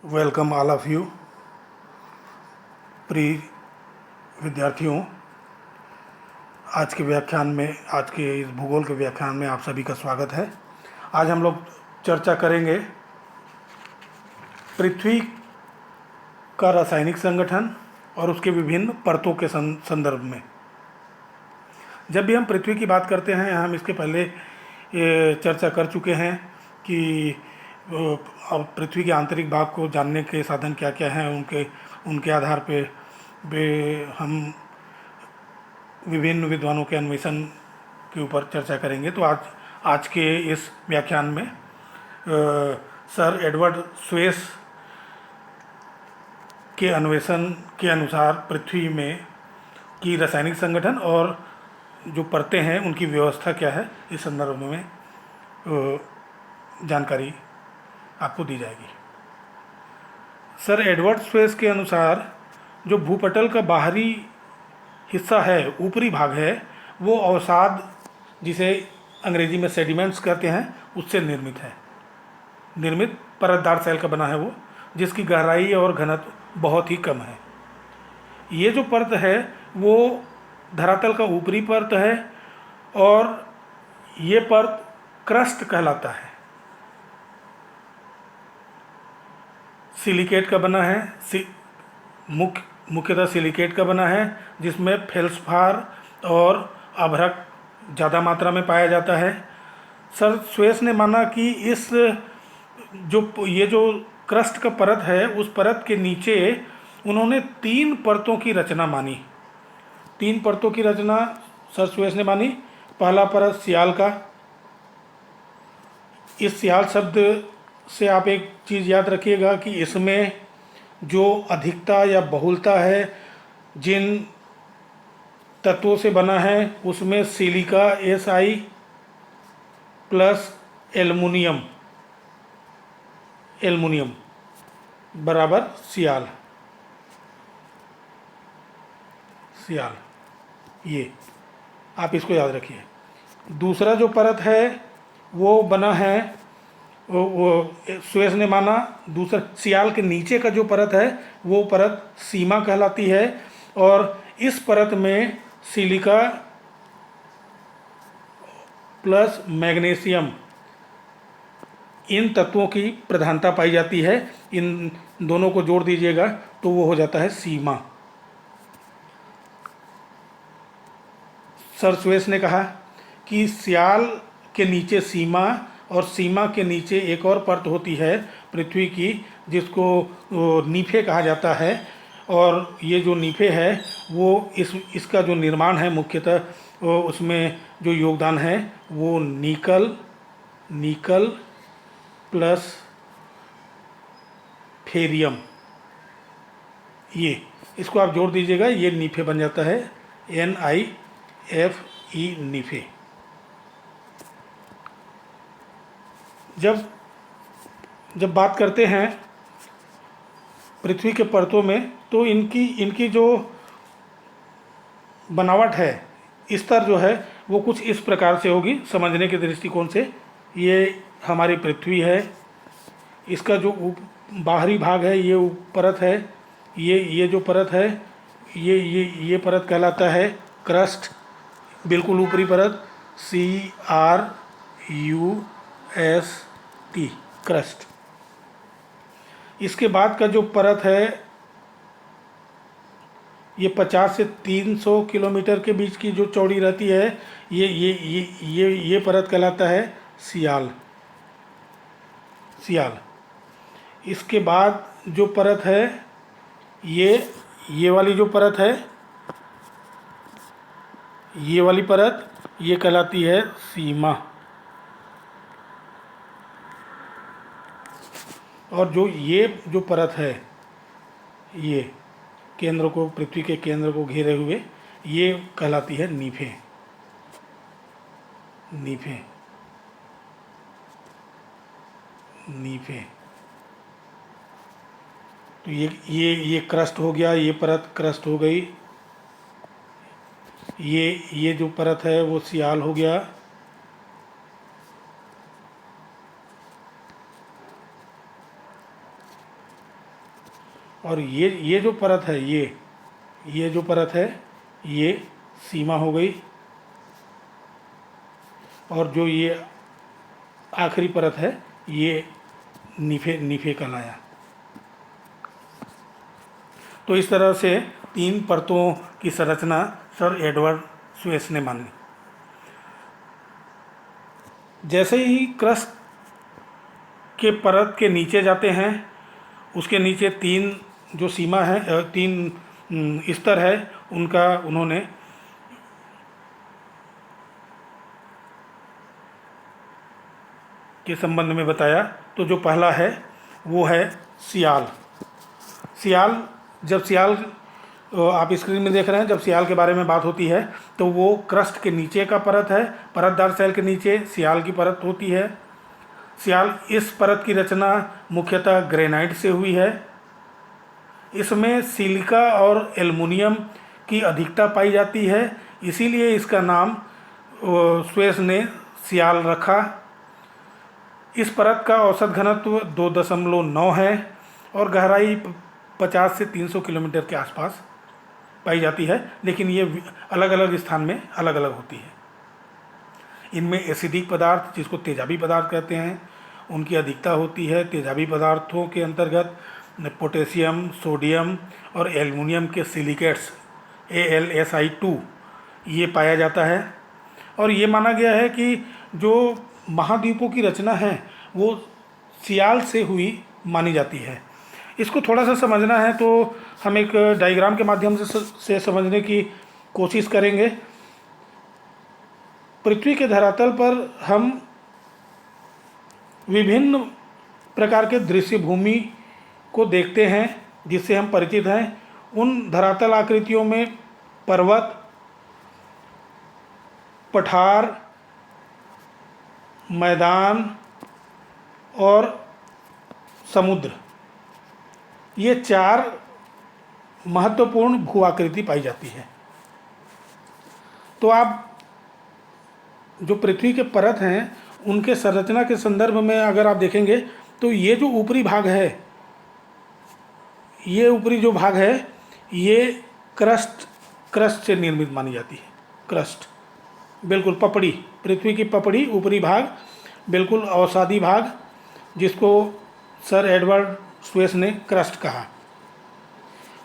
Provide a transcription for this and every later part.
Welcome all of you प्रिय विद्यार्थियों। आज के इस भूगोल के व्याख्यान में आप सभी का स्वागत है। आज हम लोग चर्चा करेंगे पृथ्वी का रासायनिक संगठन और उसके विभिन्न परतों के संदर्भ में। जब भी हम पृथ्वी की बात करते हैं, हम इसके पहले ये चर्चा कर चुके हैं कि अब पृथ्वी के आंतरिक भाग को जानने के साधन क्या क्या हैं। उनके उनके आधार पे हम विभिन्न विद्वानों के अन्वेषण के ऊपर चर्चा करेंगे। तो आज आज के इस व्याख्यान में सर एडवर्ड स्वेस के अन्वेषण के अनुसार पृथ्वी में की रासायनिक संगठन और जो परतें हैं उनकी व्यवस्था क्या है, इस संदर्भ में जानकारी आपको दी जाएगी। सर एडवर्ड स्वेस के अनुसार जो भूपटल का बाहरी हिस्सा है, ऊपरी भाग है, वो अवसाद, जिसे अंग्रेजी में सेडिमेंट्स कहते हैं, उससे निर्मित परतदार सेल का बना है वो, जिसकी गहराई और घनत्व बहुत ही कम है। ये जो परत है वो धरातल का ऊपरी परत है और ये परत क्रस्ट कहलाता है। सिलिकेट का बना है, मुख्यतः सिलिकेट का बना है, जिसमें फेल्सपार और अभ्रक ज़्यादा मात्रा में पाया जाता है। सर स्वेस ने माना कि ये जो क्रस्ट का परत है, उस परत के नीचे उन्होंने 3 परतों की रचना मानी। 3 परतों की रचना सर स्वेस ने मानी। पहला परत सियाल का। इस सियाल शब्द से आप एक चीज़ याद रखिएगा कि इसमें जो अधिकता या बहुलता है, जिन तत्वों से बना है, उसमें सिलिका Si प्लस एल्युमिनियम बराबर सियाल। ये आप इसको याद रखिए। दूसरा जो परत है वो बना है, वो स्वेस ने माना, दूसरा सियाल के नीचे का जो परत है वो परत सीमा कहलाती है। और इस परत में सिलिका प्लस मैग्नीशियम, इन तत्वों की प्रधानता पाई जाती है। इन दोनों को जोड़ दीजिएगा तो वो हो जाता है सीमा। सर स्वेस ने कहा कि सियाल के नीचे सीमा और सीमा के नीचे एक और परत होती है पृथ्वी की, जिसको नीफे कहा जाता है। और ये जो नीफे है वो इसका जो निर्माण है, मुख्यतः उसमें जो योगदान है वो निकल प्लस फेरियम, ये इसको आप जोड़ दीजिएगा, ये नीफे बन जाता है NiFe, नीफे। जब बात करते हैं पृथ्वी के परतों में, तो इनकी जो बनावट है, स्तर जो है वो कुछ इस प्रकार से होगी समझने के दृष्टिकोण से। ये हमारी पृथ्वी है, इसका जो बाहरी भाग है ये परत है, ये जो परत है ये परत कहलाता है क्रस्ट, बिल्कुल ऊपरी परत, CRUST, क्रस्ट। इसके बाद का जो परत है ये 50 से 300 किलोमीटर के बीच की जो चौड़ी रहती है, ये परत कहलाता है सियाल। इसके बाद जो परत है ये वाली जो परत है, ये वाली परत, ये कहलाती है सीमा। और ये जो परत है, ये पृथ्वी के केंद्र को घेरे हुए, ये कहलाती है नीफे। तो ये क्रस्ट हो गया, ये परत क्रस्ट हो गई। ये जो परत है वो सियाल हो गया। और ये जो परत है, ये जो परत है ये सीमा हो गई, और जो ये आखिरी परत है ये नीफे कहलाया। तो इस तरह से 3 परतों की संरचना सर एडवर्ड स्वेस ने मानी। जैसे ही क्रस्ट के परत के नीचे जाते हैं, उसके नीचे 3 जो सीमा है, 3 स्तर है, उनका उन्होंने के संबंध में बताया। तो जो पहला है वो है सियाल। जब सियाल आप स्क्रीन में देख रहे हैं, जब सियाल के बारे में बात होती है तो वो क्रस्ट के नीचे का परत है, परतदार सेल के नीचे सियाल की परत होती है। सियाल, इस परत की रचना मुख्यतः ग्रेनाइट से हुई है। इसमें सिलिका और एल्युमिनियम की अधिकता पाई जाती है, इसीलिए इसका नाम स्वेस ने सियाल रखा। इस परत का औसत घनत्व 2.9 है और गहराई 50 से 300 किलोमीटर के आसपास पाई जाती है, लेकिन ये अलग अलग स्थान में अलग अलग होती है। इनमें एसिडिक पदार्थ, जिसको तेजाबी पदार्थ कहते हैं, उनकी अधिकता होती है। तेजाबी पदार्थों के अंतर्गत पोटेशियम, सोडियम और एल्युमिनियम के सिलिकेट्स AlSi2 ये पाया जाता है। और ये माना गया है कि जो महाद्वीपों की रचना है वो सियाल से हुई मानी जाती है। इसको थोड़ा सा समझना है तो हम एक डायग्राम के माध्यम से समझने की कोशिश करेंगे। पृथ्वी के धरातल पर हम विभिन्न प्रकार के दृश्य भूमि को देखते हैं जिससे हम परिचित हैं। उन धरातल आकृतियों में पर्वत, पठार, मैदान और समुद्र, ये 4 महत्वपूर्ण भू आकृति पाई जाती है। तो आप जो पृथ्वी के परत हैं उनके संरचना के संदर्भ में अगर आप देखेंगे तो ये जो ऊपरी भाग है, ये ऊपरी जो भाग है ये क्रस्ट से निर्मित मानी जाती है। क्रस्ट बिल्कुल पपड़ी, पृथ्वी की पपड़ी, ऊपरी भाग बिल्कुल अवसादी भाग, जिसको सर एडवर्ड स्वेस ने क्रस्ट कहा।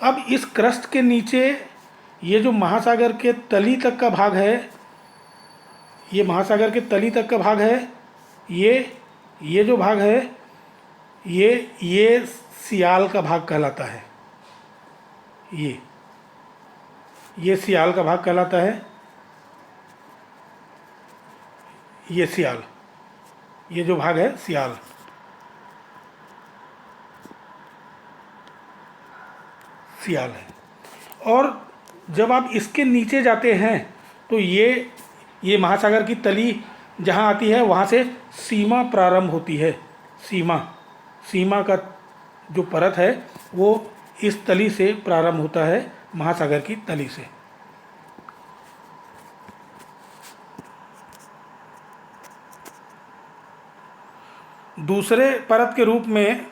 अब इस क्रस्ट के नीचे ये जो महासागर के तली तक का भाग है, ये महासागर के तली तक का भाग है, ये जो भाग है ये सियाल का भाग कहलाता है। ये सियाल का भाग कहलाता है। ये सियाल, ये जो भाग है सियाल। है। और जब आप इसके नीचे जाते हैं तो ये महासागर की तली जहाँ आती है वहाँ से सीमा प्रारंभ होती है। सीमा का जो परत है वो इस तली से प्रारंभ होता है, महासागर की तली से। दूसरे परत के रूप में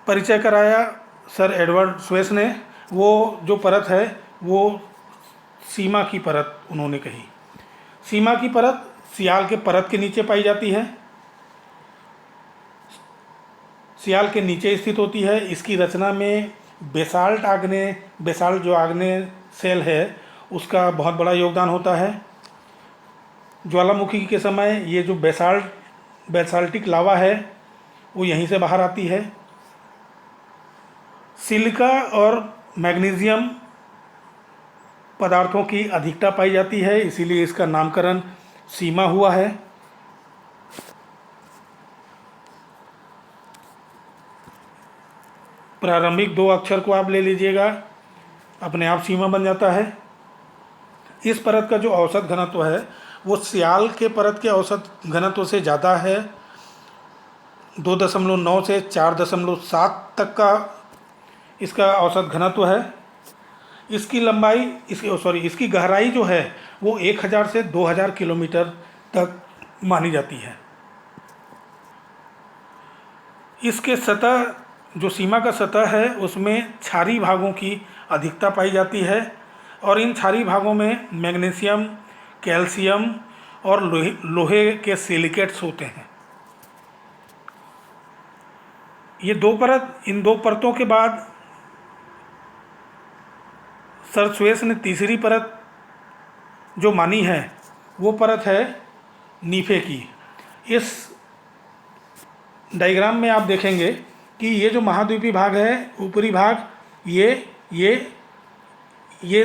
परिचय कराया सर एडवर्ड स्वेस ने। वो जो परत है वो सीमा की परत उन्होंने कही। सीमा की परत सियाल के परत के नीचे पाई जाती है, सियाल के नीचे स्थित होती है। इसकी रचना में बेसाल्ट जो आग्नेय सेल है उसका बहुत बड़ा योगदान होता है। ज्वालामुखी के समय ये जो बेसाल्टिक लावा है वो यहीं से बाहर आती है। सिलिका और मैग्नीशियम पदार्थों की अधिकता पाई जाती है, इसीलिए इसका नामकरण सीमा हुआ है। प्रारंभिक 2 अक्षर को आप ले लीजिएगा, अपने आप सीमा बन जाता है। इस परत का जो औसत घनत्व है वो सियाल के परत के औसत घनत्व से ज़्यादा है। 2.9 से 4.7 तक का इसका औसत घनत्व है। इसकी गहराई जो है वो 1000 से 2000 किलोमीटर तक मानी जाती है। इसके सतह जो सीमा का सतह है उसमें क्षारीय भागों की अधिकता पाई जाती है और इन क्षारीय भागों में मैग्नीशियम, कैल्शियम और लोहे लोहे के सिलिकेट्स होते हैं। ये इन दो परतों के बाद सर सुएज ने तीसरी परत जो मानी है वो परत है नीफे की। इस डायग्राम में आप देखेंगे कि ये जो महाद्वीपीय भाग है, ऊपरी भाग, ये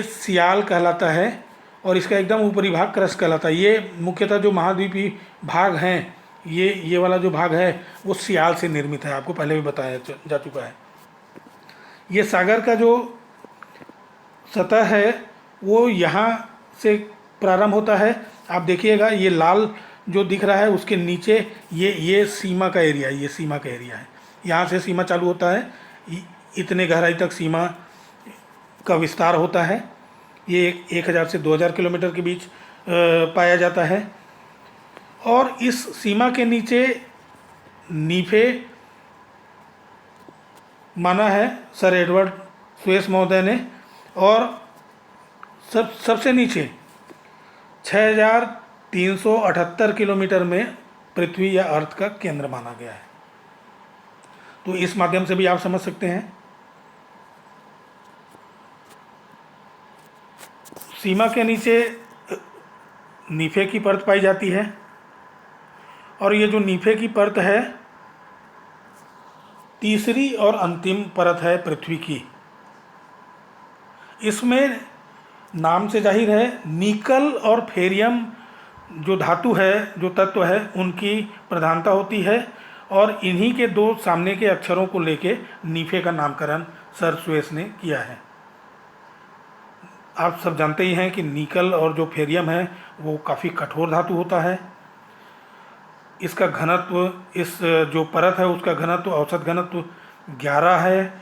सियाल कहलाता है और इसका एकदम ऊपरी भाग क्रस्ट कहलाता है। ये मुख्यतः जो महाद्वीपीय भाग हैं, ये वाला जो भाग है वो सियाल से निर्मित है, आपको पहले भी बताया जा चुका है। ये सागर का जो सतह है वो यहाँ से प्रारंभ होता है। आप देखिएगा ये लाल जो दिख रहा है उसके नीचे ये सीमा का एरिया, ये सीमा का एरिया है। यहाँ से सीमा चालू होता है, इतने गहराई तक सीमा का विस्तार होता है। ये 1000 से 2000 किलोमीटर के बीच पाया जाता है। और इस सीमा के नीचे नीफे माना है सर एडवर्ड सुएज महोदय ने, और सबसे नीचे 6378 किलोमीटर में पृथ्वी या अर्थ का केंद्र माना गया है। तो इस माध्यम से भी आप समझ सकते हैं। सीमा के नीचे नीफे की परत पाई जाती है और ये जो नीफे की परत है तीसरी और अंतिम परत है पृथ्वी की। इसमें नाम से जाहिर है निकल और फेरियम जो धातु है, जो तत्व है, उनकी प्रधानता होती है और इन्हीं के दो सामने के अक्षरों को लेके नीफे का नामकरण सर सुएज ने किया है। आप सब जानते ही हैं कि निकल और जो फेरियम है वो काफ़ी कठोर धातु होता है। इसका घनत्व, इस जो परत है उसका घनत्व, औसत घनत्व 11 है,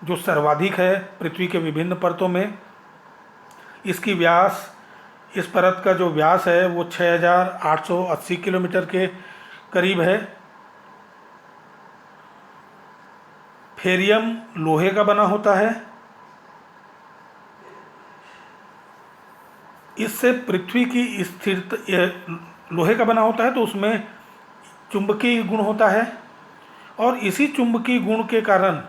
जो सर्वाधिक है पृथ्वी के विभिन्न परतों में। इसकी व्यास, इस परत का जो व्यास है वो 6880 किलोमीटर के करीब है। फेरियम लोहे का बना होता है। इससे पृथ्वी की स्थिरता, लोहे का बना होता है तो उसमें चुंबकीय गुण होता है और इसी चुंबकीय गुण के कारण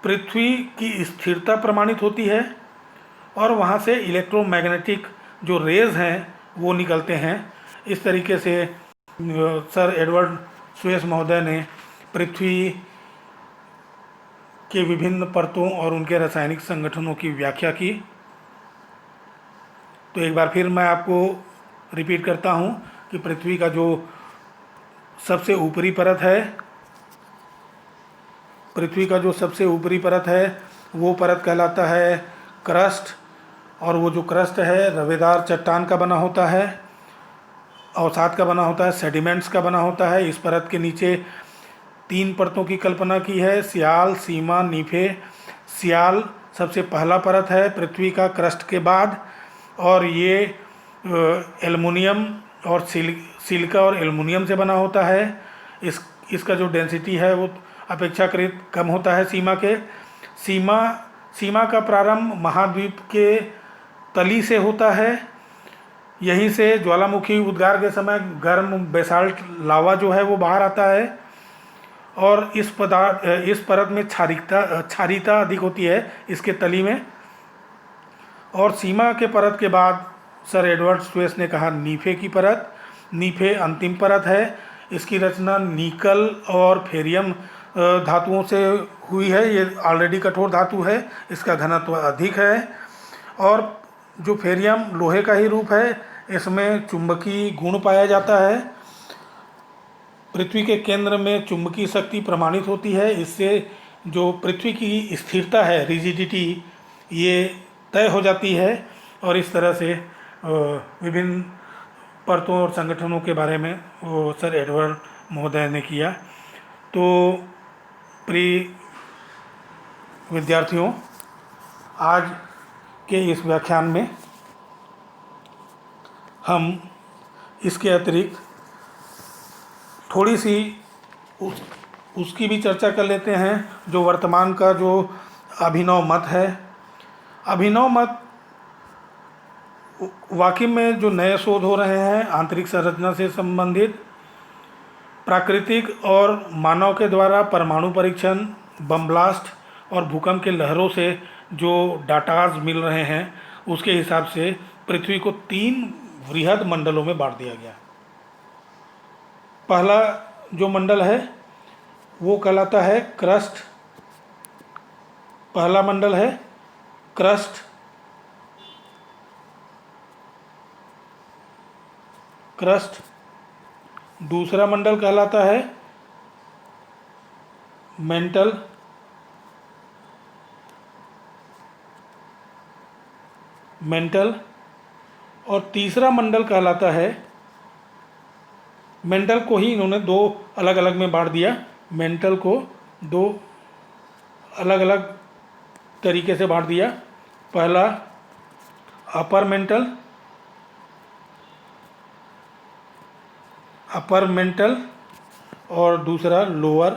पृथ्वी की स्थिरता प्रमाणित होती है और वहाँ से इलेक्ट्रोमैग्नेटिक जो रेज हैं वो निकलते हैं। इस तरीके से सर एडवर्ड सुएज महोदय ने पृथ्वी के विभिन्न परतों और उनके रासायनिक संगठनों की व्याख्या की। तो एक बार फिर मैं आपको रिपीट करता हूँ कि पृथ्वी का जो सबसे ऊपरी परत है, पृथ्वी का जो सबसे ऊपरी परत है वो परत कहलाता है क्रस्ट, और वो जो क्रस्ट है रवेदार चट्टान का बना होता है, अवसाद का बना होता है, सेडिमेंट्स का बना होता है। इस परत के नीचे 3 परतों की कल्पना की है, सियाल, सीमा, नीफे। सियाल सबसे पहला परत है पृथ्वी का क्रस्ट के बाद, और ये एल्युमिनियम और सिलिका और एल्युमिनियम से बना होता है। इसका जो डेंसिटी है वो अपेक्षाकृत कम होता है सीमा के। सीमा का प्रारंभ महाद्वीप के तली से होता है। यहीं से ज्वालामुखी उद्गार के समय गर्म बेसाल्ट लावा जो है वो बाहर आता है और इस परत में क्षारीयता अधिक होती है इसके तली में। और सीमा के परत के बाद सर एडवर्ड सुएज ने कहा नीफे की परत। नीफे अंतिम परत है। इसकी रचना निकल और फेरियम धातुओं से हुई है। ये ऑलरेडी कठोर धातु है, इसका घनत्व अधिक है और जो फेरियम लोहे का ही रूप है, इसमें चुंबकीय गुण पाया जाता है। पृथ्वी के केंद्र में चुंबकीय शक्ति प्रमाणित होती है। इससे जो पृथ्वी की स्थिरता है, रिजिडिटी, ये तय हो जाती है और इस तरह से विभिन्न परतों और संगठनों के बारे में वो सर एडवर्ड महोदय ने किया। तो प्रिय विद्यार्थियों, आज के इस व्याख्यान में हम इसके अतिरिक्त थोड़ी सी उसकी भी चर्चा कर लेते हैं। जो वर्तमान का जो अभिनव मत है, अभिनव मत वाकई में जो नए शोध हो रहे हैं आंतरिक संरचना से संबंधित, प्राकृतिक और मानव के द्वारा परमाणु परीक्षण, बम ब्लास्ट और भूकंप के लहरों से जो डाटाज मिल रहे हैं, उसके हिसाब से पृथ्वी को 3 वृहद मंडलों में बांट दिया गया। पहला जो मंडल है वो कहलाता है क्रस्ट। पहला मंडल है क्रस्ट। क्रस्ट। दूसरा मंडल कहलाता है मेंटल। मेंटल। और तीसरा मंडल कहलाता है, मेंटल को ही इन्होंने 2 अलग अलग में बांट दिया। मेंटल को 2 अलग अलग तरीके से बांट दिया। पहला अपर मेंटल, अपर मेंटल, और दूसरा लोअर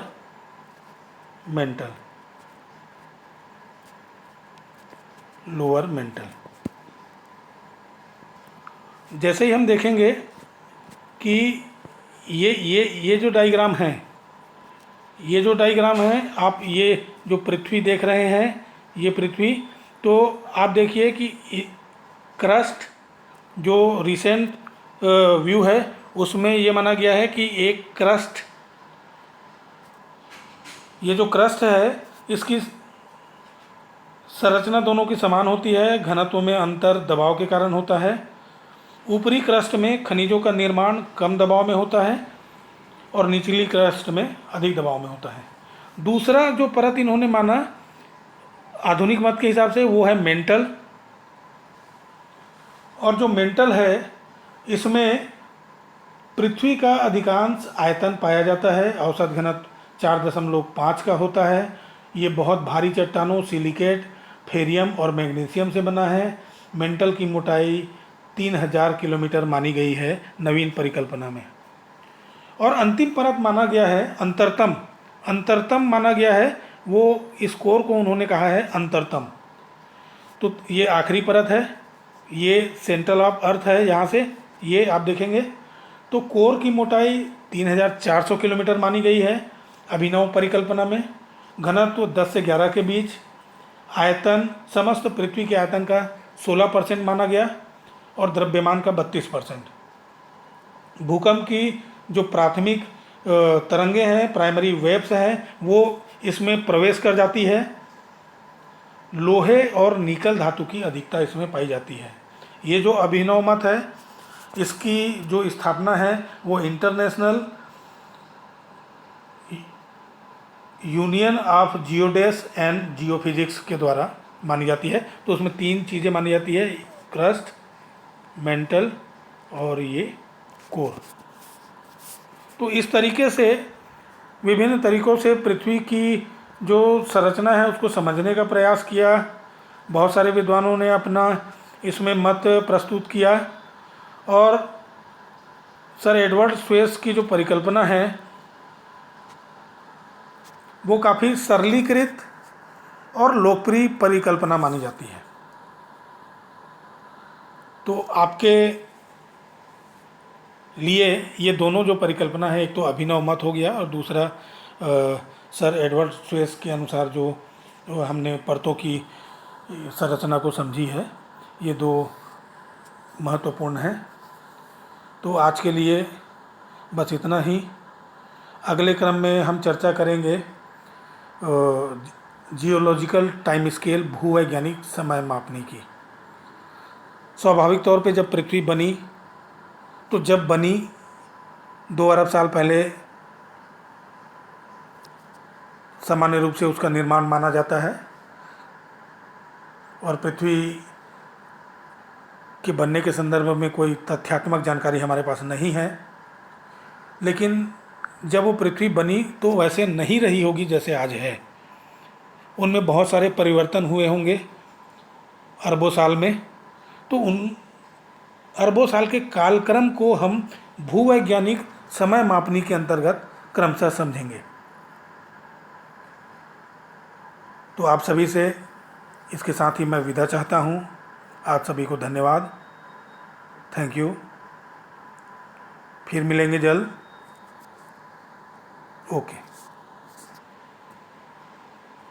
मेंटल। Lower mental. जैसे ही हम देखेंगे कि ये जो डायग्राम है, ये जो डायग्राम है, आप ये जो पृथ्वी देख रहे हैं, ये पृथ्वी, तो आप देखिए कि क्रस्ट जो रिसेंट व्यू है उसमें ये माना गया है कि एक क्रस्ट, ये जो क्रस्ट है इसकी संरचना दोनों की समान होती है, घनत्व में अंतर दबाव के कारण होता है। ऊपरी क्रस्ट में खनिजों का निर्माण कम दबाव में होता है और निचली क्रस्ट में अधिक दबाव में होता है। दूसरा जो परत इन्होंने माना आधुनिक मत के हिसाब से वो है मेंटल। और जो मेंटल है इसमें पृथ्वी का अधिकांश आयतन पाया जाता है। औसत घनत्व 4.5 का होता है। ये बहुत भारी चट्टानों, सिलिकेट, फेरियम और मैग्नीशियम से बना है। मेंटल की मोटाई 3000 किलोमीटर मानी गई है नवीन परिकल्पना में। और अंतिम परत माना गया है अंतरतम। अंतरतम माना गया है, वो इस कोर को उन्होंने कहा है अंतरतम। तो ये आखिरी परत है, ये सेंट्रल ऑफ अर्थ है। यहाँ से ये आप देखेंगे तो कोर की मोटाई 3400 किलोमीटर मानी गई है अभिनव परिकल्पना में। घनत्व 10 से 11 के बीच। आयतन समस्त पृथ्वी के आयतन का 16% माना गया और द्रव्यमान का 32%। भूकंप की जो प्राथमिक तरंगे हैं, प्राइमरी वेव्स हैं, वो इसमें प्रवेश कर जाती है। लोहे और निकल धातु की अधिकता इसमें पाई जाती है। ये जो अभिनव मत है इसकी जो स्थापना है वो International Union of Geodesy and Geophysics के द्वारा मानी जाती है। तो उसमें 3 चीज़ें मानी जाती है, क्रस्ट, मेंटल और ये कोर। तो इस तरीके से विभिन्न तरीक़ों से पृथ्वी की जो संरचना है उसको समझने का प्रयास किया। बहुत सारे विद्वानों ने अपना इसमें मत प्रस्तुत किया। और सर एडवर्ड स्वेस की जो परिकल्पना है वो काफ़ी सरलीकृत और लोकप्रिय परिकल्पना मानी जाती है। तो आपके लिए ये दोनों जो परिकल्पना है, एक तो अभिनव मत हो गया और दूसरा सर एडवर्ड स्वेस के अनुसार जो हमने परतों की संरचना को समझी है, ये 2 महत्वपूर्ण हैं। तो आज के लिए बस इतना ही। अगले क्रम में हम चर्चा करेंगे जियोलॉजिकल टाइम स्केल, भूवैज्ञानिक समय मापने की। स्वाभाविक तौर पे जब पृथ्वी बनी तो जब बनी 2 अरब साल पहले सामान्य रूप से उसका निर्माण माना जाता है। और पृथ्वी के बनने के संदर्भ में कोई तथ्यात्मक जानकारी हमारे पास नहीं है, लेकिन जब वो पृथ्वी बनी तो वैसे नहीं रही होगी जैसे आज है। उनमें बहुत सारे परिवर्तन हुए होंगे अरबों साल में। तो उन अरबों साल के कालक्रम को हम भूवैज्ञानिक समय मापनी के अंतर्गत क्रमशः समझेंगे। तो आप सभी से इसके साथ ही मैं विदा चाहता हूँ। आप सभी को धन्यवाद। Thank you. फिर मिलेंगे जल्द। ओके।